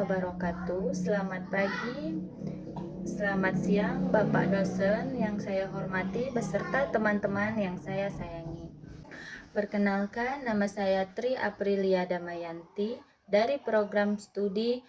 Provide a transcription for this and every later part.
wabarakatuh. Selamat pagi, selamat siang Bapak dosen yang saya hormati beserta teman-teman yang saya sayangi. Perkenalkan, nama saya Tri Aprilia Damayanti dari program studi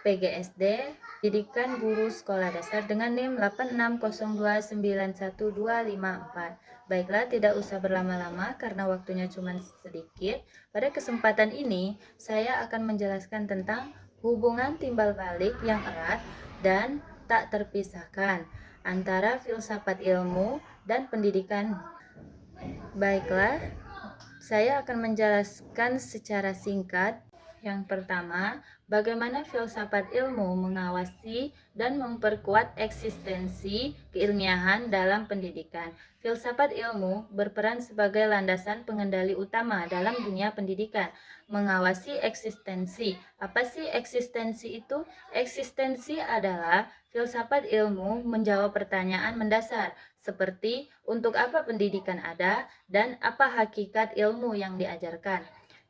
PGSD Pendidikan Guru Sekolah Dasar dengan NIM 860291254. Baiklah, tidak usah berlama-lama karena waktunya cuma sedikit. Pada kesempatan ini, saya akan menjelaskan tentang hubungan timbal balik yang erat dan tak terpisahkan antara filsafat ilmu dan pendidikan. Baiklah, saya akan menjelaskan secara singkat. Yang pertama, bagaimana filsafat ilmu mengawasi dan memperkuat eksistensi keilmiahan dalam pendidikan. Filsafat ilmu berperan sebagai landasan pengendali utama dalam dunia pendidikan. Mengawasi eksistensi. Apa sih eksistensi itu? Eksistensi adalah filsafat ilmu menjawab pertanyaan mendasar seperti untuk apa pendidikan ada dan apa hakikat ilmu yang diajarkan.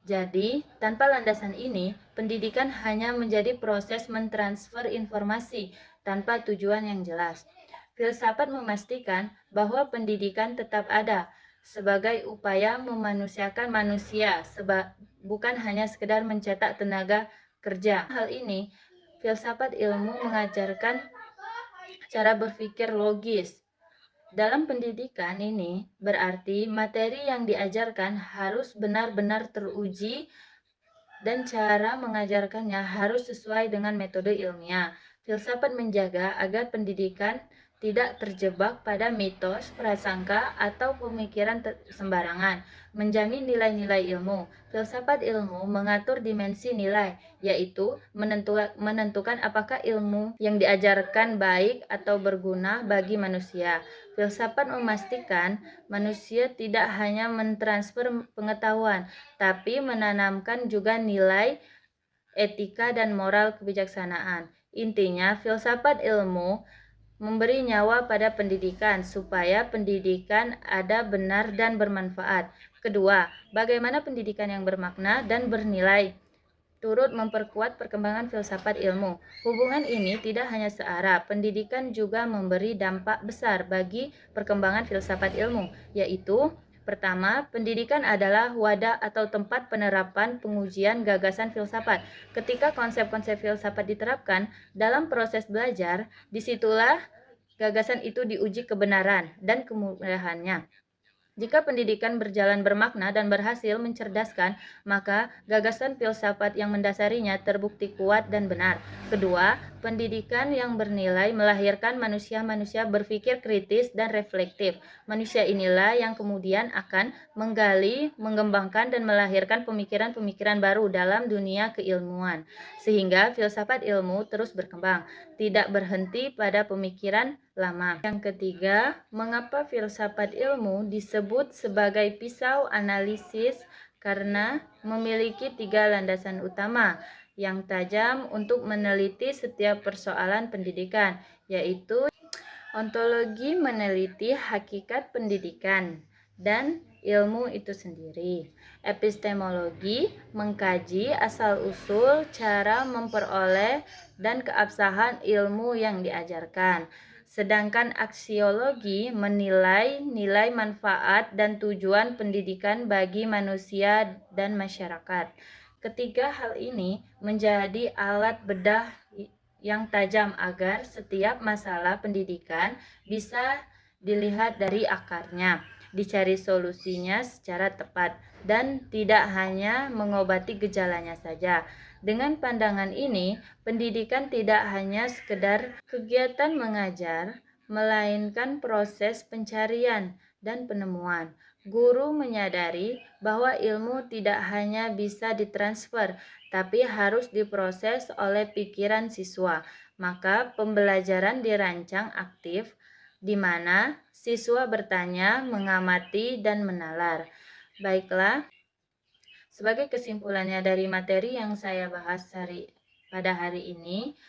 Jadi, tanpa landasan ini, pendidikan hanya menjadi proses mentransfer informasi tanpa tujuan yang jelas. Filsafat memastikan bahwa pendidikan tetap ada sebagai upaya memanusiakan manusia, bukan hanya sekedar mencetak tenaga kerja. Hal ini, filsafat ilmu mengajarkan cara berpikir logis. Dalam pendidikan ini berarti materi yang diajarkan harus benar-benar teruji dan cara mengajarkannya harus sesuai dengan metode ilmiah. Filsafat menjaga agar pendidikan tidak terjebak pada mitos, prasangka, atau pemikiran sembarangan, menjamin nilai-nilai ilmu. Filsafat ilmu mengatur dimensi nilai, yaitu menentukan apakah ilmu yang diajarkan baik atau berguna bagi manusia. Filsafat memastikan manusia tidak hanya mentransfer pengetahuan, tapi menanamkan juga nilai, etika, dan moral kebijaksanaan. Intinya, filsafat ilmu memberi nyawa pada pendidikan supaya pendidikan ada benar dan bermanfaat. Kedua, bagaimana pendidikan yang bermakna dan bernilai turut memperkuat perkembangan filsafat ilmu. Hubungan ini tidak hanya searah, pendidikan juga memberi dampak besar bagi perkembangan filsafat ilmu, yaitu pertama, pendidikan adalah wadah atau tempat penerapan pengujian gagasan filsafat. Ketika konsep-konsep filsafat diterapkan dalam proses belajar, disitulah gagasan itu diuji kebenaran dan kemudahannya. Jika pendidikan berjalan bermakna dan berhasil mencerdaskan, maka gagasan filsafat yang mendasarinya terbukti kuat dan benar. Kedua, pendidikan yang bernilai melahirkan manusia-manusia berpikir kritis dan reflektif. Manusia inilah yang kemudian akan menggali, mengembangkan, dan melahirkan pemikiran-pemikiran baru dalam dunia keilmuan. Sehingga filsafat ilmu terus berkembang, tidak berhenti pada pemikiran lama. Yang ketiga, mengapa filsafat ilmu disebut sebagai pisau analisis? Karena memiliki 3 landasan utama yang tajam untuk meneliti setiap persoalan pendidikan, yaitu ontologi meneliti hakikat pendidikan dan ilmu itu sendiri. Epistemologi mengkaji asal-usul, cara memperoleh, dan keabsahan ilmu yang diajarkan. Sedangkan aksiologi menilai nilai manfaat dan tujuan pendidikan bagi manusia dan masyarakat. Ketiga hal ini menjadi alat bedah yang tajam agar setiap masalah pendidikan bisa dilihat dari akarnya, dicari solusinya secara tepat, dan tidak hanya mengobati gejalanya saja. Dengan pandangan ini, pendidikan tidak hanya sekedar kegiatan mengajar, melainkan proses pencarian dan penemuan. Guru menyadari bahwa ilmu tidak hanya bisa ditransfer, tapi harus diproses oleh pikiran siswa. Maka pembelajaran dirancang aktif, di mana siswa bertanya, mengamati, dan menalar. Baiklah, sebagai kesimpulannya dari materi yang saya bahas pada hari ini,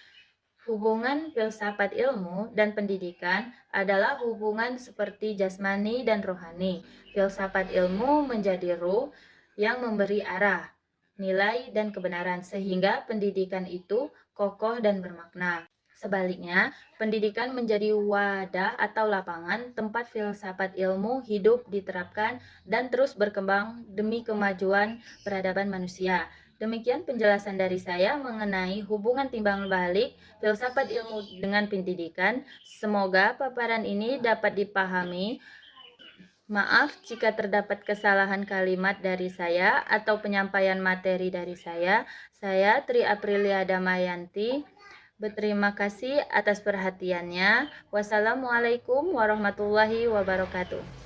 hubungan filsafat ilmu dan pendidikan adalah hubungan seperti jasmani dan rohani. Filsafat ilmu menjadi ruh yang memberi arah, nilai, dan kebenaran, sehingga pendidikan itu kokoh dan bermakna. Sebaliknya, pendidikan menjadi wadah atau lapangan tempat filsafat ilmu hidup diterapkan dan terus berkembang demi kemajuan peradaban manusia. Demikian penjelasan dari saya mengenai hubungan timbal balik filsafat ilmu dengan pendidikan. Semoga paparan ini dapat dipahami. Maaf jika terdapat kesalahan kalimat dari saya atau penyampaian materi dari saya. Saya Tri Aprilia Damayanti. Berterima kasih atas perhatiannya. Wassalamualaikum warahmatullahi wabarakatuh.